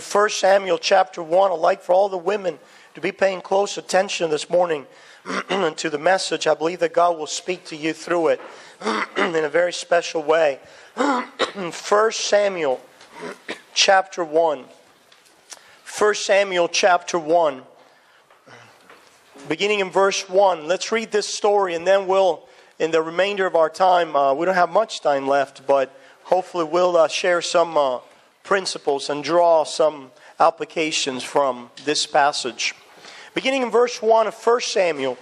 1 Samuel chapter 1. I'd like for all the women to be paying close attention this morning to the message. I believe that God will speak to you through it in a very special way. 1 Samuel chapter 1. 1 Samuel chapter 1. Beginning in verse 1. Let's read this story and then we'll, in the remainder of our time, we don't have much time left, but hopefully we'll share some principles and draw some applications from this passage. Beginning in verse 1 of 1 Samuel.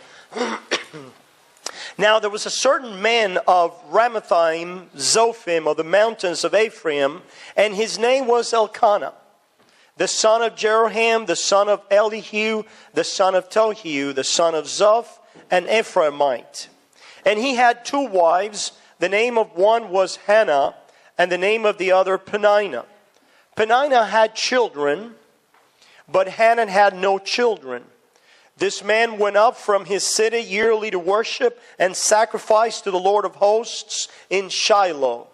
Now there was a certain man of Ramathaim, Zophim, of the mountains of Ephraim, and his name was Elkanah, the son of Jeroham, the son of Elihu, the son of Tohu, the son of Zoph, an Ephraimite. And he had two wives. The name of one was Hannah, and the name of the other Peninnah. Peninnah had children, but Hannah had no children. This man went up from his city yearly to worship and sacrifice to the Lord of hosts in Shiloh.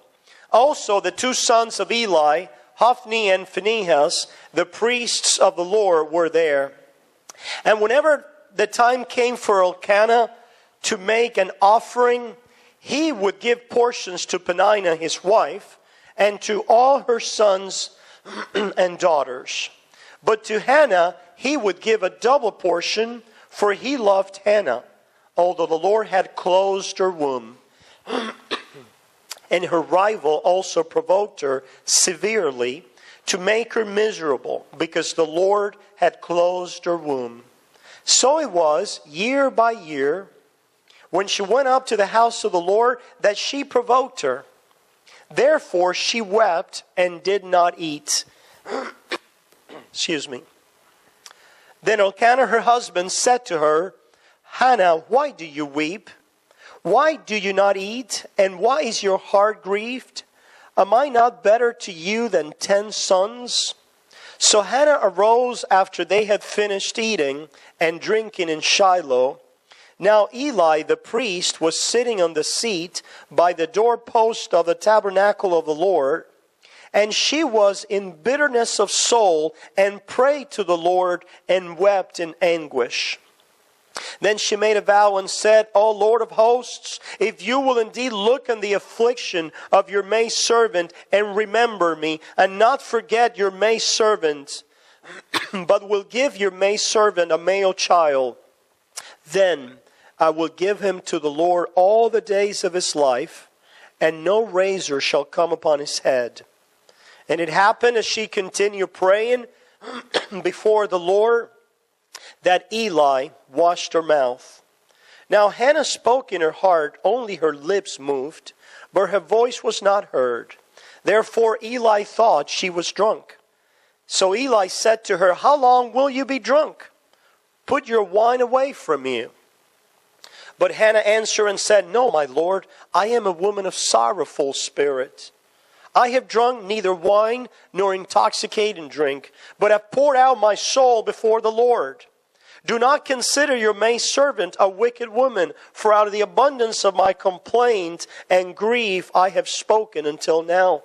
Also the two sons of Eli, Hophni and Phinehas, the priests of the Lord, were there. And whenever the time came for Elkanah to make an offering, he would give portions to Peninnah his wife, and to all her sons and daughters. But to Hannah he would give a double portion, for he loved Hannah, although the Lord had closed her womb. And her rival also provoked her severely to make her miserable, because the Lord had closed her womb. So it was, year by year, when she went up to the house of the Lord, that she provoked her. Therefore she wept and did not eat. Excuse me. Then Elkanah her husband said to her, Hannah, why do you weep? Why do you not eat? And why is your heart grieved? Am I not better to you than 10 sons? So Hannah arose after they had finished eating and drinking in Shiloh. Now Eli the priest was sitting on the seat by the doorpost of the tabernacle of the Lord, and she was in bitterness of soul and prayed to the Lord and wept in anguish. Then she made a vow and said, O Lord of hosts, if you will indeed look on the affliction of your maidservant and remember me, and not forget your maidservant, but will give your maidservant a male child, then I will give him to the Lord all the days of his life, and no razor shall come upon his head. And it happened as she continued praying before the Lord, that Eli washed her mouth. Now Hannah spoke in her heart, only her lips moved, but her voice was not heard. Therefore Eli thought she was drunk. So Eli said to her, How long will you be drunk? Put your wine away from you. But Hannah answered and said, No, my Lord, I am a woman of sorrowful spirit. I have drunk neither wine nor intoxicating drink, but have poured out my soul before the Lord. Do not consider your maidservant a wicked woman, for out of the abundance of my complaint and grief I have spoken until now.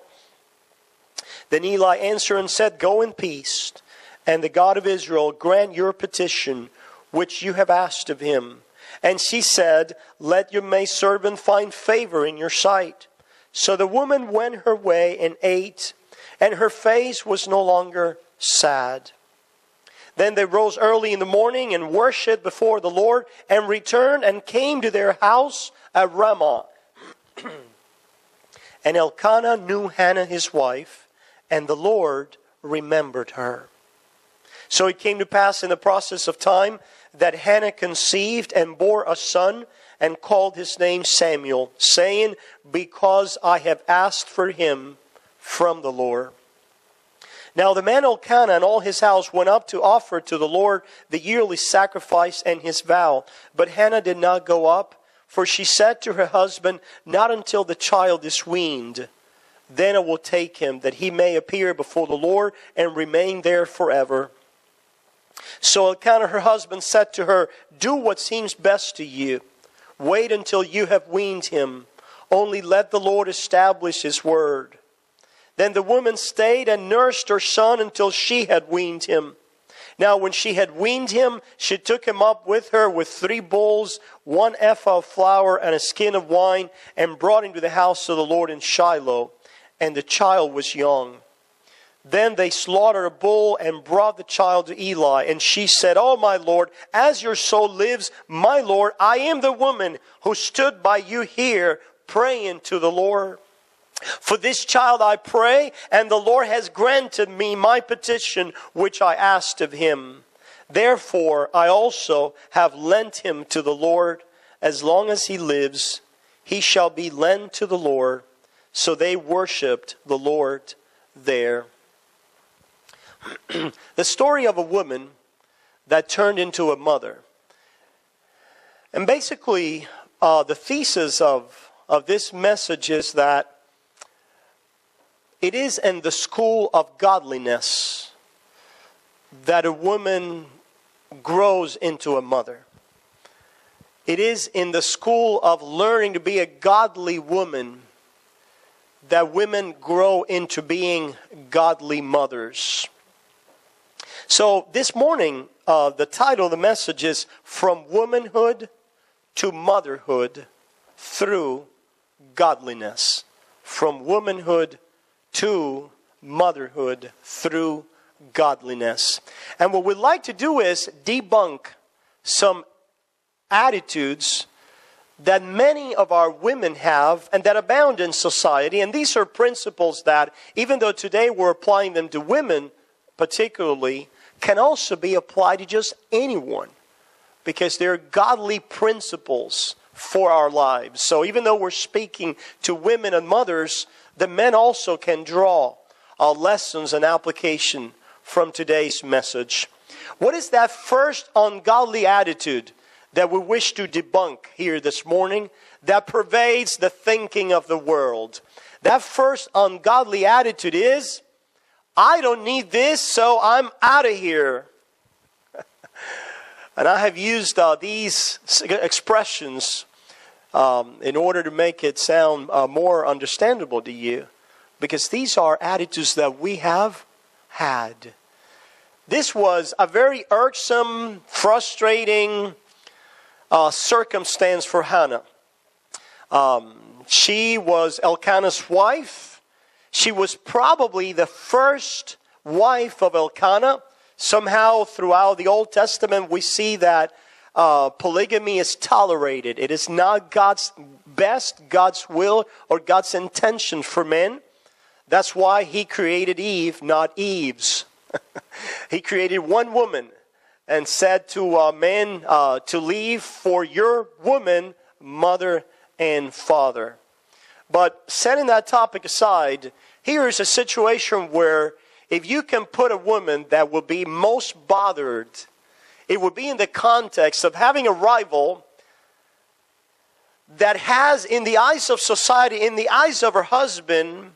Then Eli answered and said, Go in peace, and the God of Israel grant your petition, which you have asked of him. And she said, Let your maidservant find favor in your sight. So the woman went her way and ate, and her face was no longer sad. Then they rose early in the morning and worshipped before the Lord, and returned and came to their house at Ramah. And Elkanah knew Hannah his wife, and the Lord remembered her. So it came to pass in the process of time that Hannah conceived and bore a son, and called his name Samuel, saying, Because I have asked for him from the Lord. Now the man Elkanah and all his house went up to offer to the Lord the yearly sacrifice and his vow. But Hannah did not go up, for she said to her husband, Not until the child is weaned. Then I will take him, that he may appear before the Lord and remain there forever. So Elkanah her husband said to her, Do what seems best to you. Wait until you have weaned him. Only let the Lord establish his word. Then the woman stayed and nursed her son until she had weaned him. Now when she had weaned him, she took him up with her with 3 bulls, 1 ephah of flour, and a skin of wine, and brought him to the house of the Lord in Shiloh. And the child was young. Then they slaughtered a bull and brought the child to Eli. And she said, "Oh, my Lord, as your soul lives, my Lord, I am the woman who stood by you here praying to the Lord. For this child I pray, and the Lord has granted me my petition which I asked of him. Therefore I also have lent him to the Lord. As long as he lives, he shall be lent to the Lord." So they worshipped the Lord there. The story of a woman that turned into a mother. And basically, the thesis of this message is that it is in the school of godliness that a woman grows into a mother. It is in the school of learning to be a godly woman that women grow into being godly mothers. So this morning, the title of the message is From Womanhood to Motherhood Through Godliness. From womanhood to motherhood through godliness. And what we'd like to do is debunk some attitudes that many of our women have and that abound in society. And these are principles that, even though today we're applying them to women particularly, can also be applied to just anyone, because they're godly principles for our lives. So even though we're speaking to women and mothers, the men also can draw lessons and application from today's message. What is that first ungodly attitude that we wish to debunk here this morning that pervades the thinking of the world? That first ungodly attitude is, I don't need this, so I'm out of here. And I have used these expressions in order to make it sound more understandable to you, because these are attitudes that we have had. This was a very irksome, frustrating circumstance for Hannah. She was Elkanah's wife. She was probably the first wife of Elkanah. Somehow throughout the Old Testament we see that polygamy is tolerated. It is not God's best, God's will, or God's intention for men. That's why He created Eve, not Eves. He created one woman and said to men to leave for your woman, mother and father. But setting that topic aside, here is a situation where if you can put a woman that will be most bothered, it would be in the context of having a rival that has, in the eyes of society, in the eyes of her husband,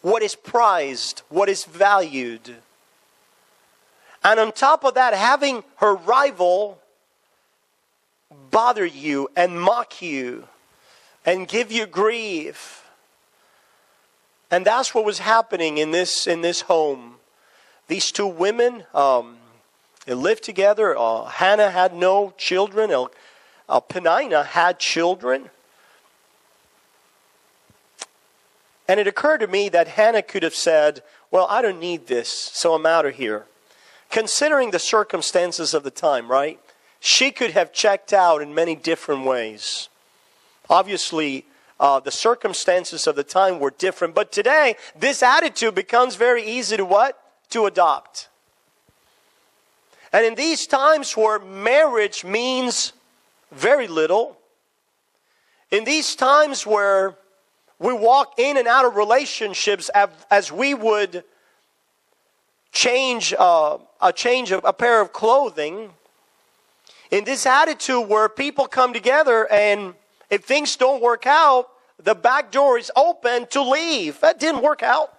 what is prized, what is valued. And on top of that, having her rival bother you and mock you and give you grief. And that's what was happening in this home. These two women, they lived together. Hannah had no children. Peninnah had children. And it occurred to me that Hannah could have said, well, I don't need this, so I'm out of here. Considering the circumstances of the time, right? She could have checked out in many different ways. Obviously, the circumstances of the time were different. But today, this attitude becomes very easy to what? To adopt. And in these times where marriage means very little, in these times where we walk in and out of relationships as we would change a pair of clothing, in this attitude where people come together and if things don't work out, the back door is open to leave. That didn't work out.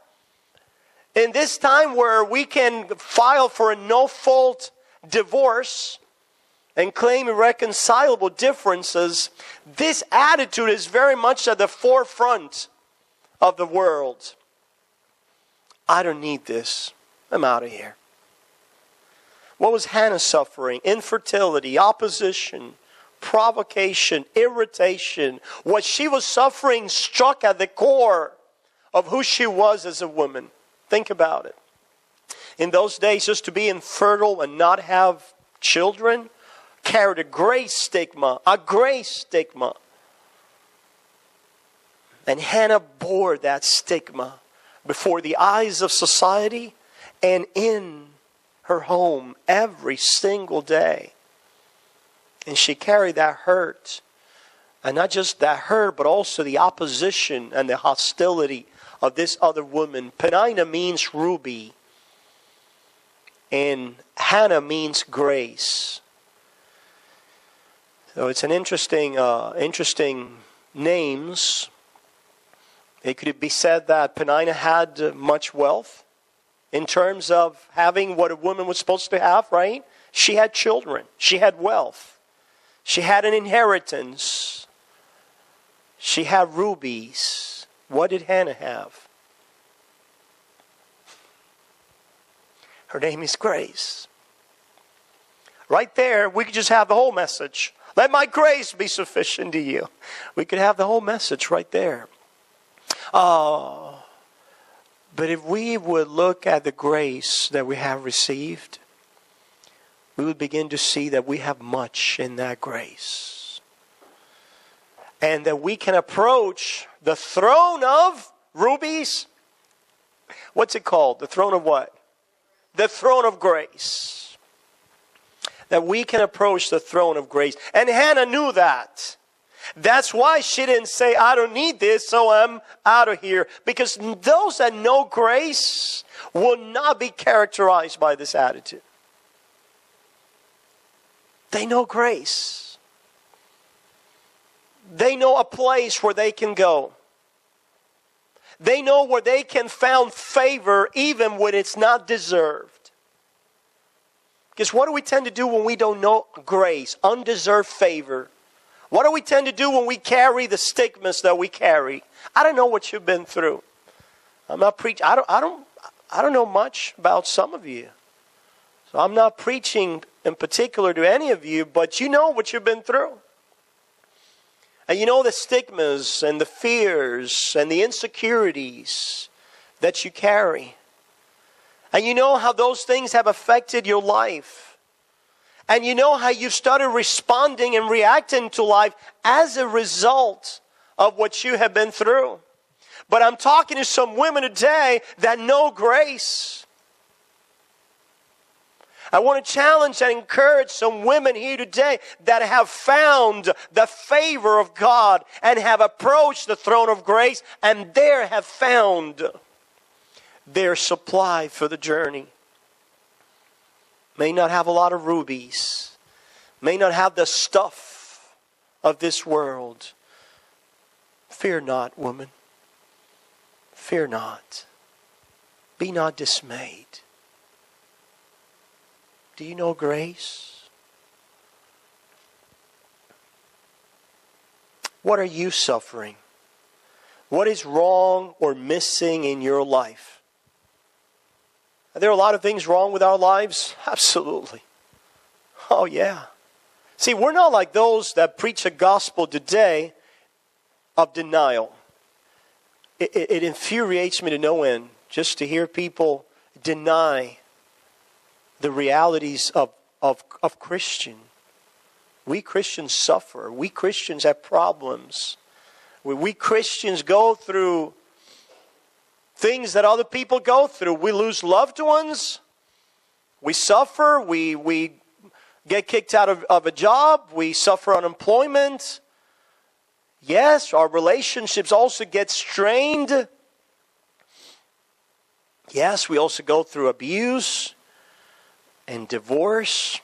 In this time where we can file for a no-fault divorce and claim irreconcilable differences, this attitude is very much at the forefront of the world. I don't need this. I'm out of here. What was Hannah suffering? Infertility, opposition, provocation, irritation. What she was suffering struck at the core of who she was as a woman. Think about it. In those days, just to be infertile and not have children carried a great stigma. A great stigma. And Hannah bore that stigma before the eyes of society and in her home every single day. And she carried that hurt. And not just that hurt, but also the opposition and the hostility of this other woman. Peninnah means ruby. And Hannah means grace. So it's an interesting names. It could be said that Peninnah had much wealth in terms of having what a woman was supposed to have, right? She had children. She had wealth. She had an inheritance. She had rubies. What did Hannah have? Her name is Grace. Right there, we could just have the whole message. Let my grace be sufficient to you. We could have the whole message right there. But if we would look at the grace that we have received, we would begin to see that we have much in that grace. And that we can approach the throne of rubies. What's it called? The throne of what? The throne of grace. That we can approach the throne of grace. And Hannah knew that. That's why she didn't say, I don't need this, so I'm out of here. Because those that know grace will not be characterized by this attitude. They know grace. They know a place where they can go. They know where they can find favor even when it's not deserved. Because what do we tend to do when we don't know grace? Undeserved favor. What do we tend to do when we carry the stigmas that we carry? I don't know what you've been through. I'm not preaching. I don't know much about some of you. So I'm not preaching in particular to any of you, but you know what you've been through. And you know the stigmas and the fears and the insecurities that you carry. And you know how those things have affected your life. And you know how you've started responding and reacting to life as a result of what you have been through. But I'm talking to some women today that know grace. I want to challenge and encourage some women here today that have found the favor of God and have approached the throne of grace and there have found their supply for the journey. May not have a lot of rubies. May not have the stuff of this world. Fear not, woman. Fear not. Be not dismayed. Do you know grace? What are you suffering? What is wrong or missing in your life? Are there a lot of things wrong with our lives? Absolutely. Oh yeah. See, we're not like those that preach a gospel today of denial. It infuriates me to no end just to hear people deny the realities of Christian. We Christians suffer. We Christians have problems. We Christians go through things that other people go through. We lose loved ones. We suffer. We get kicked out of a job. We suffer unemployment. Yes, our relationships also get strained. Yes, we also go through abuse and divorce.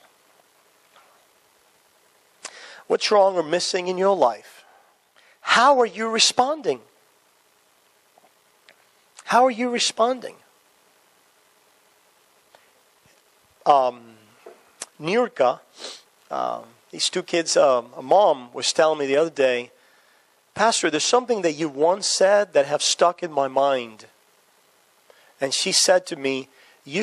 What's wrong or missing in your life? How are you responding? How are you responding? Nurka, these two kids, a mom was telling me the other day Pastor, there's something that you once said that have stuck in my mind. And she said to me, you